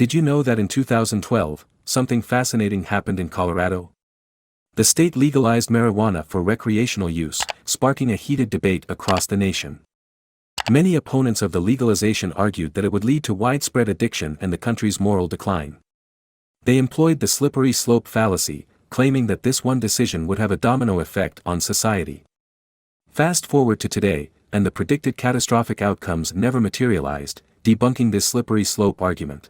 Did you know that in 2012, something fascinating happened in Colorado? The state legalized marijuana for recreational use, sparking a heated debate across the nation. Many opponents of the legalization argued that it would lead to widespread addiction and the country's moral decline. They employed the slippery slope fallacy, claiming that this one decision would have a domino effect on society. Fast forward to today, and the predicted catastrophic outcomes never materialized, debunking this slippery slope argument.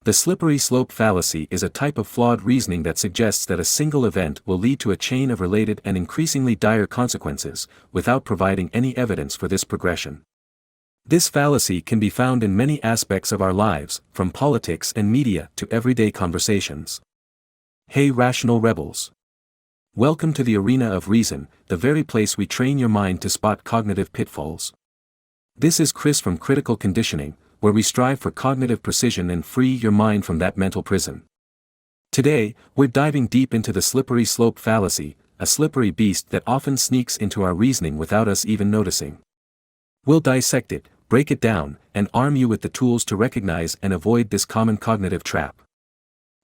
The slippery slope fallacy is a type of flawed reasoning that suggests that a single event will lead to a chain of related and increasingly dire consequences, without providing any evidence for this progression. This fallacy can be found in many aspects of our lives, from politics and media to everyday conversations. Hey rational rebels! Welcome to the arena of reason, the very place we train your mind to spot cognitive pitfalls. This is Chris from Critical Conditioning, where we strive for cognitive precision and free your mind from that mental prison. Today, we're diving deep into the slippery slope fallacy, a slippery beast that often sneaks into our reasoning without us even noticing. We'll dissect it, break it down, and arm you with the tools to recognize and avoid this common cognitive trap.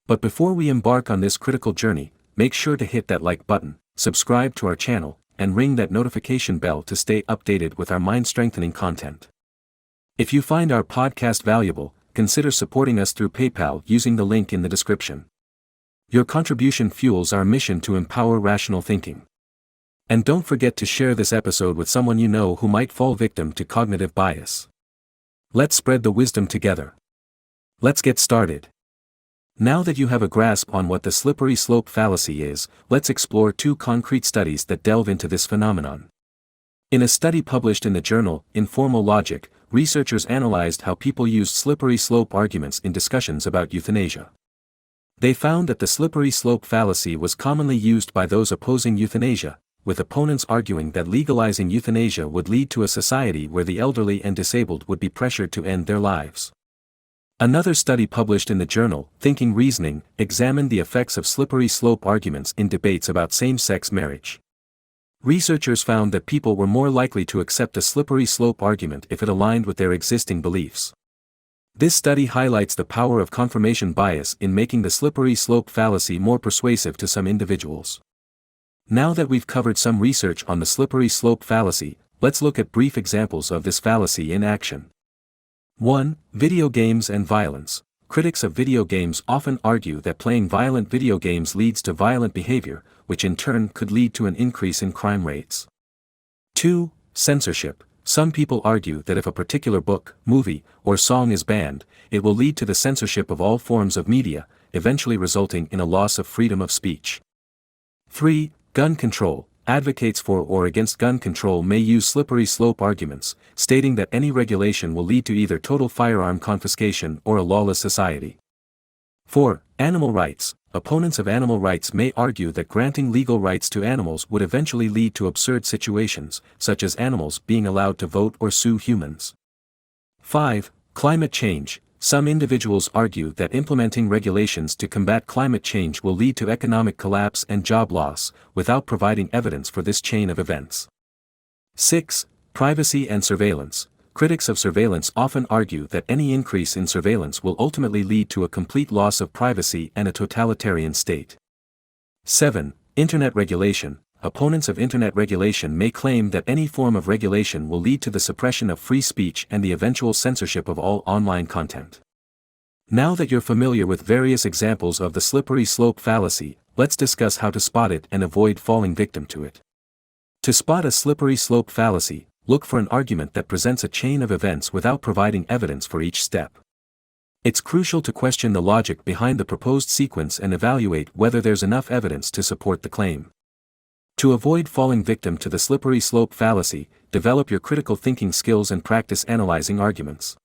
But before we embark on this critical journey, make sure to hit that like button, subscribe to our channel, and ring that notification bell to stay updated with our mind-strengthening content. If you find our podcast valuable, consider supporting us through PayPal using the link in the description. Your contribution fuels our mission to empower rational thinking. And don't forget to share this episode with someone you know who might fall victim to cognitive bias. Let's spread the wisdom together. Let's get started. Now that you have a grasp on what the slippery slope fallacy is, let's explore two concrete studies that delve into this phenomenon. In a study published in the journal Informal Logic, researchers analyzed how people used slippery slope arguments in discussions about euthanasia. They found that the slippery slope fallacy was commonly used by those opposing euthanasia, with opponents arguing that legalizing euthanasia would lead to a society where the elderly and disabled would be pressured to end their lives. Another study published in the journal Thinking Reasoning examined the effects of slippery slope arguments in debates about same-sex marriage. Researchers found that people were more likely to accept a slippery slope argument if it aligned with their existing beliefs. This study highlights the power of confirmation bias in making the slippery slope fallacy more persuasive to some individuals. Now that we've covered some research on the slippery slope fallacy, let's look at brief examples of this fallacy in action. 1. Video games and violence. Critics of video games often argue that playing violent video games leads to violent behavior, which in turn could lead to an increase in crime rates. 2. Censorship. Some people argue that if a particular book, movie, or song is banned, it will lead to the censorship of all forms of media, eventually resulting in a loss of freedom of speech. 3. Gun control. Advocates for or against gun control may use slippery slope arguments, stating that any regulation will lead to either total firearm confiscation or a lawless society. 4. Animal rights. Opponents of animal rights may argue that granting legal rights to animals would eventually lead to absurd situations, such as animals being allowed to vote or sue humans. 5. Climate change. Some individuals argue that implementing regulations to combat climate change will lead to economic collapse and job loss, without providing evidence for this chain of events. 6. Privacy and surveillance. Critics of surveillance often argue that any increase in surveillance will ultimately lead to a complete loss of privacy and a totalitarian state. 7. Internet regulation. Opponents of internet regulation may claim that any form of regulation will lead to the suppression of free speech and the eventual censorship of all online content. Now that you're familiar with various examples of the slippery slope fallacy, let's discuss how to spot it and avoid falling victim to it. To spot a slippery slope fallacy, look for an argument that presents a chain of events without providing evidence for each step. It's crucial to question the logic behind the proposed sequence and evaluate whether there's enough evidence to support the claim. To avoid falling victim to the slippery slope fallacy, develop your critical thinking skills and practice analyzing arguments.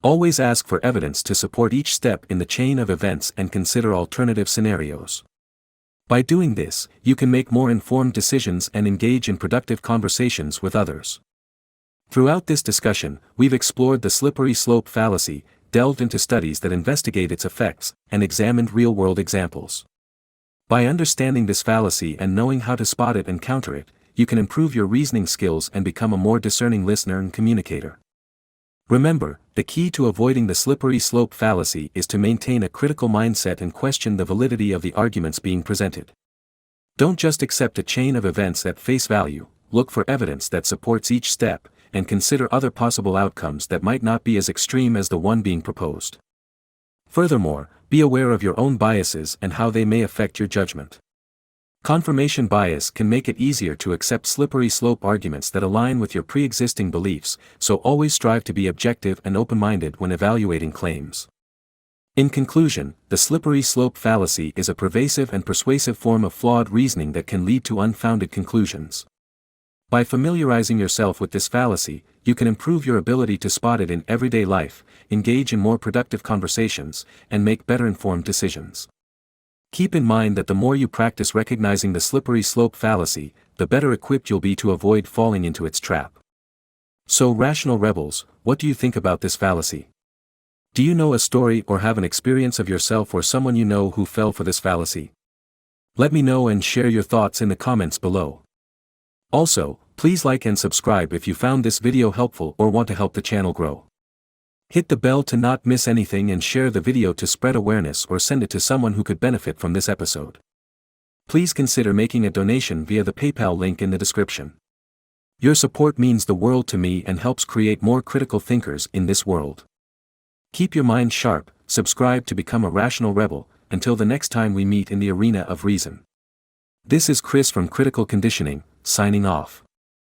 Always ask for evidence to support each step in the chain of events and consider alternative scenarios. By doing this, you can make more informed decisions and engage in productive conversations with others. Throughout this discussion, we've explored the slippery slope fallacy, delved into studies that investigate its effects, and examined real-world examples. By understanding this fallacy and knowing how to spot it and counter it, you can improve your reasoning skills and become a more discerning listener and communicator. Remember, the key to avoiding the slippery slope fallacy is to maintain a critical mindset and question the validity of the arguments being presented. Don't just accept a chain of events at face value, look for evidence that supports each step, and consider other possible outcomes that might not be as extreme as the one being proposed. Furthermore, be aware of your own biases and how they may affect your judgment. Confirmation bias can make it easier to accept slippery slope arguments that align with your pre-existing beliefs, so always strive to be objective and open-minded when evaluating claims. In conclusion, the slippery slope fallacy is a pervasive and persuasive form of flawed reasoning that can lead to unfounded conclusions. By familiarizing yourself with this fallacy, you can improve your ability to spot it in everyday life, engage in more productive conversations, and make better informed decisions. Keep in mind that the more you practice recognizing the slippery slope fallacy, the better equipped you'll be to avoid falling into its trap. So, rational rebels, what do you think about this fallacy? Do you know a story or have an experience of yourself or someone you know who fell for this fallacy? Let me know and share your thoughts in the comments below. Also, please like and subscribe if you found this video helpful or want to help the channel grow. Hit the bell to not miss anything and share the video to spread awareness or send it to someone who could benefit from this episode. Please consider making a donation via the PayPal link in the description. Your support means the world to me and helps create more critical thinkers in this world. Keep your mind sharp, subscribe to become a rational rebel, until the next time we meet in the arena of reason. This is Chris from Critical Conditioning, signing off.